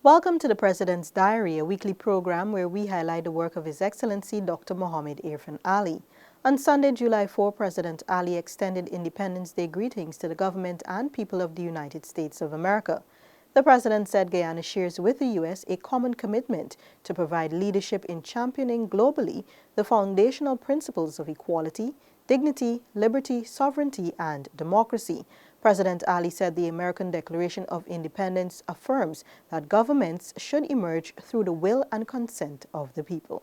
Welcome to the President's Diary, a weekly program where we highlight the work of His Excellency Dr. Mohamed Irfaan Ali. On Sunday, July 4, President Ali extended Independence Day greetings to the government and people of the United States of America. The President said Guyana shares with the U.S. a common commitment to provide leadership in championing globally the foundational principles of equality, dignity, liberty, sovereignty, and democracy. President Ali said the American Declaration of Independence affirms that governments should emerge through the will and consent of the people.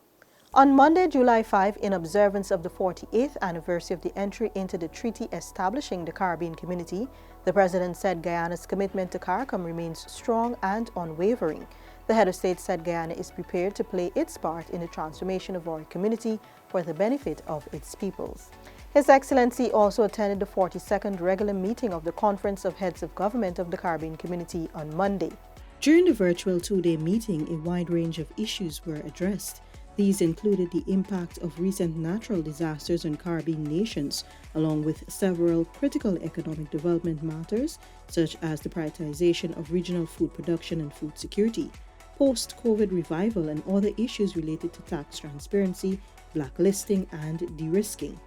On Monday, July 5, in observance of the 48th anniversary of the entry into the treaty establishing the Caribbean Community, the President said Guyana's commitment to CARICOM remains strong and unwavering. The head of state said Guyana is prepared to play its part in the transformation of our community for the benefit of its peoples. His Excellency also attended the 42nd regular meeting of the Conference of Heads of Government of the Caribbean Community on Monday. During the virtual two-day meeting, a wide range of issues were addressed. These included the impact of recent natural disasters on Caribbean nations, along with several critical economic development matters, such as the prioritization of regional food production and food security, post-COVID revival, and other issues related to tax transparency, blacklisting, and de-risking.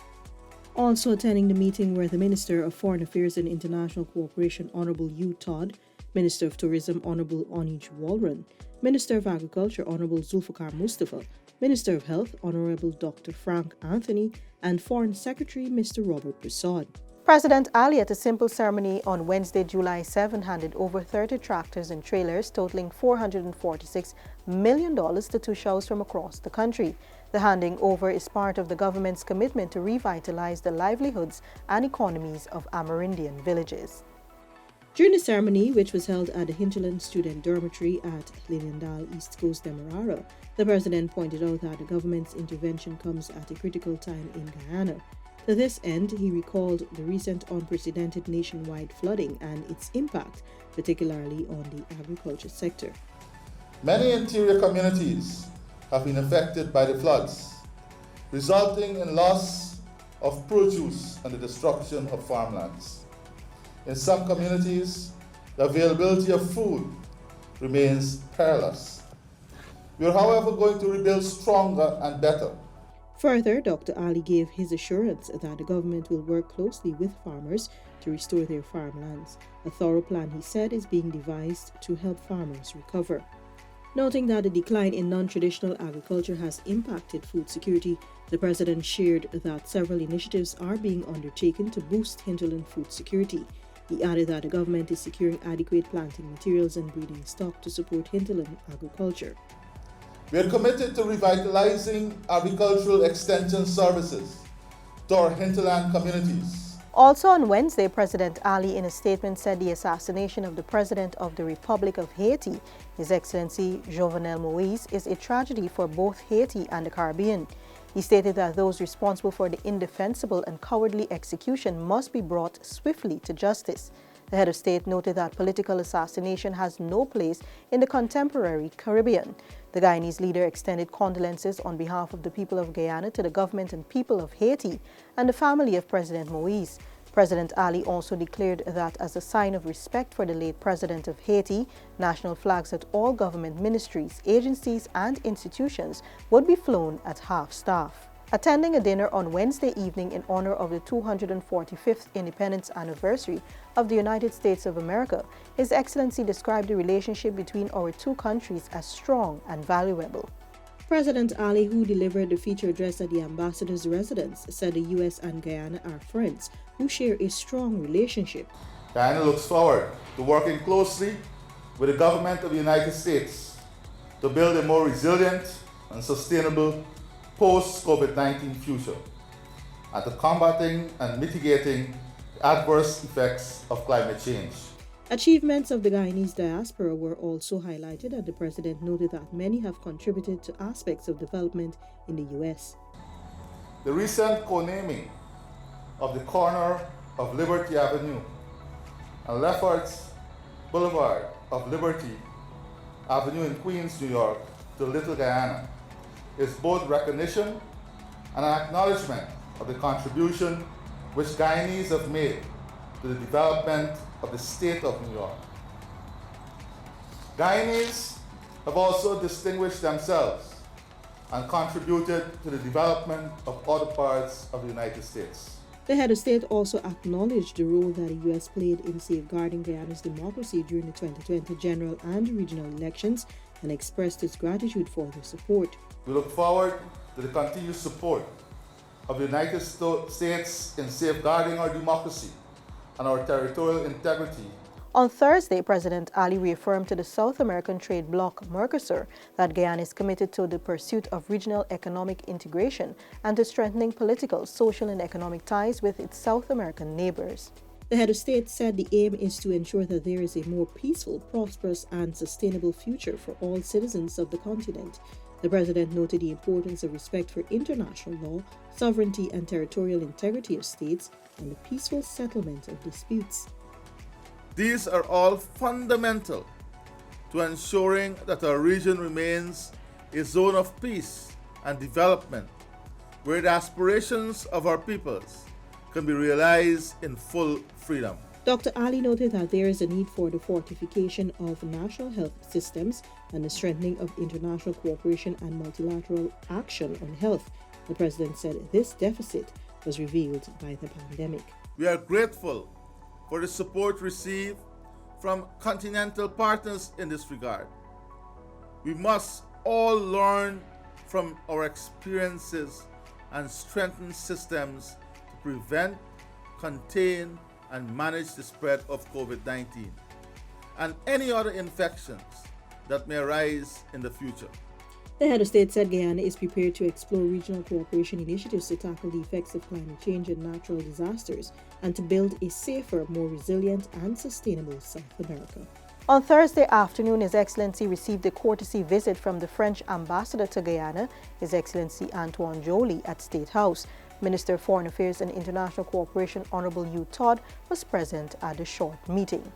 Also attending the meeting were the Minister of Foreign Affairs and International Cooperation, Honorable Hugh Todd, Minister of Tourism, Honorable Onij Walron, Minister of Agriculture, Honorable Zulfikar Mustafa, Minister of Health, Honorable Dr. Frank Anthony, and Foreign Secretary, Mr. Robert Prasad. President Ali, at a simple ceremony on Wednesday, July 7, handed over 30 tractors and trailers totaling $446 million to two shows from across the country. The handing over is part of the government's commitment to revitalize the livelihoods and economies of Amerindian villages. During the ceremony, which was held at the Hinterland Student Dormitory at Liliendal, East Coast, Demerara, the President pointed out that the government's intervention comes at a critical time in Guyana. To this end, he recalled the recent unprecedented nationwide flooding and its impact, particularly on the agriculture sector. Many interior communities have been affected by the floods, resulting in loss of produce and the destruction of farmlands. In some communities, the availability of food remains perilous. We are, however, going to rebuild stronger and better. Further, Dr. Ali gave his assurance that the government will work closely with farmers to restore their farmlands. A thorough plan, he said, is being devised to help farmers recover. Noting that the decline in non-traditional agriculture has impacted food security, the President shared that several initiatives are being undertaken to boost hinterland food security. He added that the government is securing adequate planting materials and breeding stock to support hinterland agriculture. We are committed to revitalizing agricultural extension services to our hinterland communities. Also on Wednesday, President Ali, in a statement, said the assassination of the President of the Republic of Haiti, His Excellency Jovenel Moise, is a tragedy for both Haiti and the Caribbean. He stated that those responsible for the indefensible and cowardly execution must be brought swiftly to justice. The head of state noted that political assassination has no place in the contemporary Caribbean. The Guyanese leader extended condolences on behalf of the people of Guyana to the government and people of Haiti and the family of President Moise. President Ali also declared that as a sign of respect for the late President of Haiti, national flags at all government ministries, agencies, and institutions would be flown at half-staff. Attending a dinner on Wednesday evening in honor of the 245th independence anniversary of the United States of America, His Excellency described the relationship between our two countries as strong and valuable. President Ali, who delivered the feature address at the ambassador's residence, said the U.S. and Guyana are friends who share a strong relationship. Guyana looks forward to working closely with the government of the United States to build a more resilient and sustainable post-COVID-19 future, and to combating and mitigating the adverse effects of climate change. Achievements of the Guyanese diaspora were also highlighted, and the President noted that many have contributed to aspects of development in the U.S. The recent co-naming of the corner of Liberty Avenue and Lefferts Boulevard of Liberty Avenue in Queens, New York, to Little Guyana is both recognition and an acknowledgement of the contribution which Guyanese have made to the development of the state of New York. Guyanese have also distinguished themselves and contributed to the development of other parts of the United States. The head of state also acknowledged the role that the U.S. played in safeguarding Guyana's democracy during the 2020 general and regional elections and expressed its gratitude for their support. We look forward to the continued support of the United States in safeguarding our democracy and our territorial integrity. On Thursday, President Ali reaffirmed to the South American trade bloc, Mercosur, that Guyana is committed to the pursuit of regional economic integration and to strengthening political, social, and economic ties with its South American neighbors. The head of state said the aim is to ensure that there is a more peaceful, prosperous, and sustainable future for all citizens of the continent. The president noted the importance of respect for international law, sovereignty and territorial integrity of states, and the peaceful settlement of disputes. These are all fundamental to ensuring that our region remains a zone of peace and development, where the aspirations of our peoples can be realized in full freedom. Dr. Ali noted that there is a need for the fortification of national health systems and the strengthening of international cooperation and multilateral action on health. The president said this deficit was revealed by the pandemic. We are grateful for the support received from continental partners in this regard. We must all learn from our experiences and strengthen systems to prevent, contain, and manage the spread of COVID-19 and any other infections that may arise in the future. The head of state said Guyana is prepared to explore regional cooperation initiatives to tackle the effects of climate change and natural disasters and to build a safer, more resilient and sustainable South America. On Thursday afternoon, His Excellency received a courtesy visit from the French ambassador to Guyana, His Excellency Antoine Joly, at State House. Minister of Foreign Affairs and International Cooperation Honorable Hugh Todd was present at the short meeting.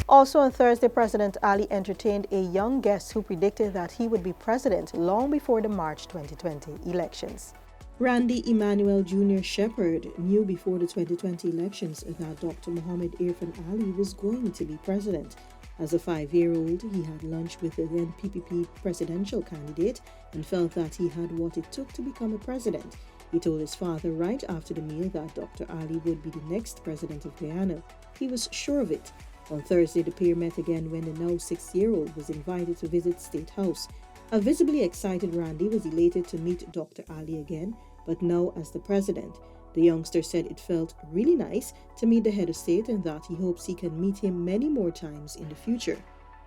Also on Thursday, President Ali entertained a young guest who predicted that he would be president long before the March 2020 elections. Randy Emmanuel Jr. Shepherd knew before the 2020 elections that Dr. Mohamed Irfaan Ali was going to be president. As a 5-year-old, he had lunch with the then PPP presidential candidate and felt that he had what it took to become a president. He told his father right after the meal that Dr. Ali would be the next president of Guyana. He was sure of it. On Thursday, the pair met again when the now 6-year-old was invited to visit State House. A visibly excited Randy was elated to meet Dr. Ali again, but now as the president. The youngster said it felt really nice to meet the head of state and that he hopes he can meet him many more times in the future.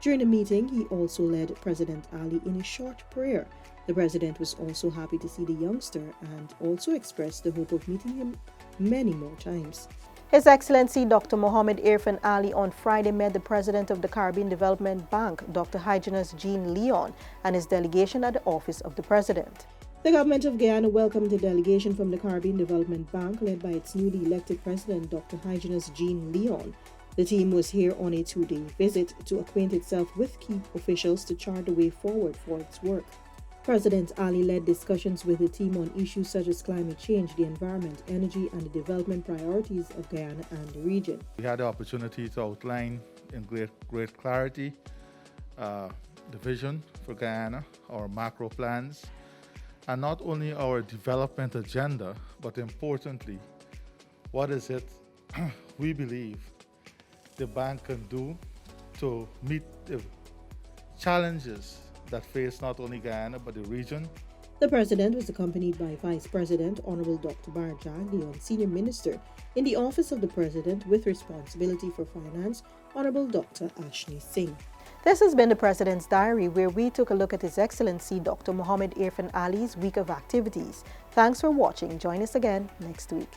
During the meeting, he also led President Ali in a short prayer. The president was also happy to see the youngster and also expressed the hope of meeting him many more times. His Excellency Dr. Mohamed Irfaan Ali on Friday met the President of the Caribbean Development Bank, Dr. Hyginus Jean Leon, and his delegation at the Office of the President. The government of Guyana welcomed a delegation from the Caribbean Development Bank led by its newly elected President, Dr. Hyginus Jean Leon. The team was here on a 2-day visit to acquaint itself with key officials to chart the way forward for its work. President Ali led discussions with the team on issues such as climate change, the environment, energy, and the development priorities of Guyana and the region. We had the opportunity to outline in great clarity the vision for Guyana, our macro plans, and not only our development agenda, but importantly, what is it we believe the bank can do to meet the challenges that face not only Guyana but the region. The president was accompanied by Vice President Honorable Dr. Barjag Leon, Senior Minister in the Office of the President with responsibility for finance, Honorable Dr. Ashni Singh. This has been the President's Diary, where we took a look at His Excellency Dr. Mohamed Irfaan Ali's week of activities. Thanks for watching. Join us again next week.